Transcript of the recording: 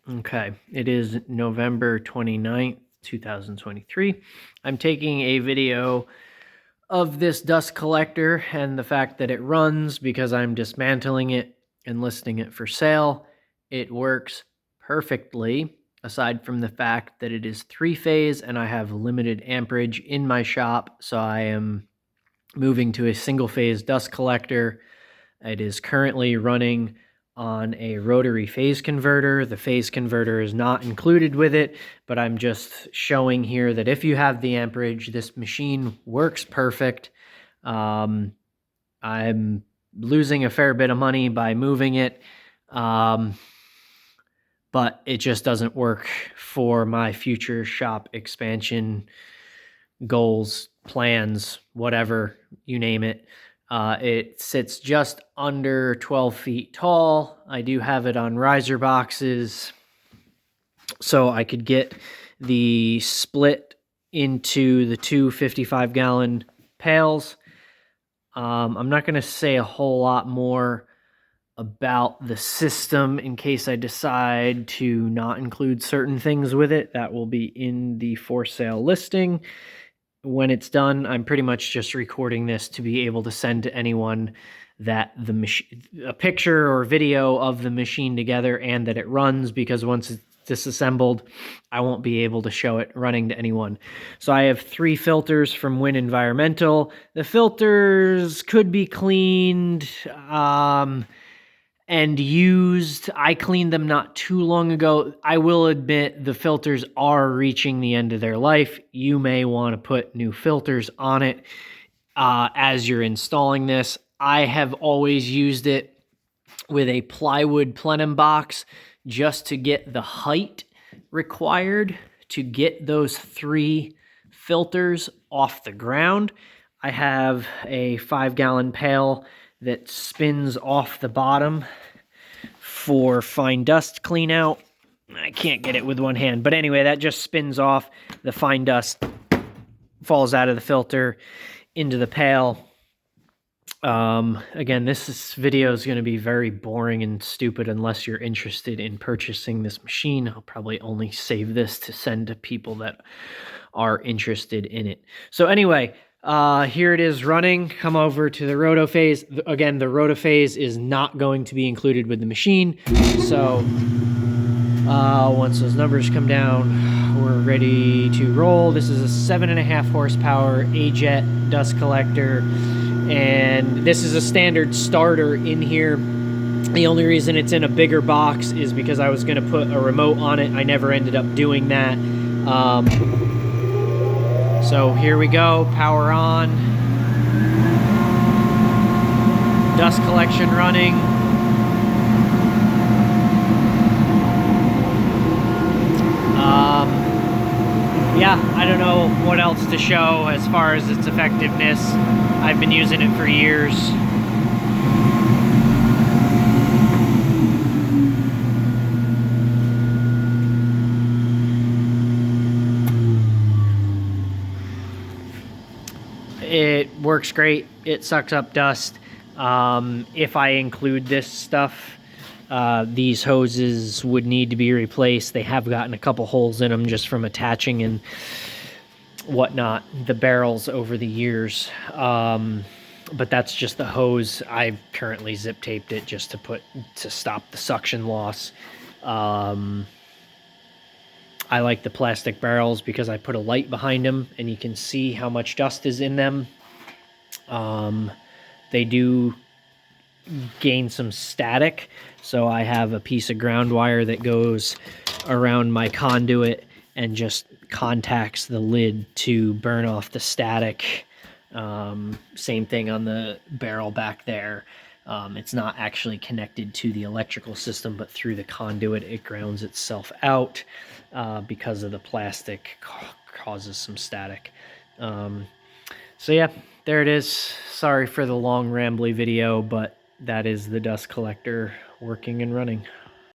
Okay, it is November 29th, 2023. I'm taking a video of this dust collector and the fact that it runs because I'm dismantling it and listing it for sale. It works perfectly, aside from the fact that it is three-phase and I have limited amperage in my shop, so I am moving to a single-phase dust collector. It is currently running on a rotary phase converter. The phase converter is not included with it, but I'm just showing here that if you have the amperage, this machine works perfect. I'm losing a fair bit of money by moving it, but it just doesn't work for my future shop expansion goals, plans, whatever, you name it. It sits just under 12 feet tall. I do have it on riser boxes, so I could get the split into the two 55-gallon pails. I'm not going to say a whole lot more about the system in case I decide to not include certain things with it. That will be in the for sale listing. When it's done, I'm pretty much just recording this to be able to send to anyone that the machine, a picture or video of the machine together and that it runs, because once it's disassembled, I won't be able to show it running to anyone. So I have 3 filters from Win Environmental. The filters could be cleaned and used. I cleaned them not too long ago. I will admit the filters are reaching the end of their life. You may want to put new filters on it as you're installing this. I have always used it with a plywood plenum box just to get the height required to get those 3 filters off the ground. I have a 5-gallon pail that spins off the bottom for fine dust clean out. I can't get it with one hand, but anyway, that just spins off. The fine dust falls out of the filter into the pail. Again, this video is going to be very boring and stupid unless you're interested in purchasing this machine. I'll probably only save this to send to people that are interested in it. So anyway, here it is running. Come over to the rotophase. Again, the rotophase is not going to be included with the machine. So once those numbers come down, we're ready to roll. This is a 7.5 horsepower AGET dust collector, and this is a standard starter in here. The only reason it's in a bigger box is because I was going to put a remote on it. I never ended up doing that. So here we go, power on. Dust collection running. Yeah, I don't know what else to show as far as its effectiveness. I've been using it for years. It works great. It sucks up dust. If I include this stuff, these hoses would need to be replaced. They have gotten a couple holes in them just from attaching and whatnot the barrels over the years. But that's just the hose. I've currently zip taped it just to stop the suction loss. I like the plastic barrels because I put a light behind them and you can see how much dust is in them. They do gain some static, so I have a piece of ground wire that goes around my conduit and just contacts the lid to burn off the static. Same thing on the barrel back there. It's not actually connected to the electrical system, but through the conduit it grounds itself out because of the plastic causes some static. So yeah, there it is. Sorry for the long rambly video, but that is the dust collector working and running.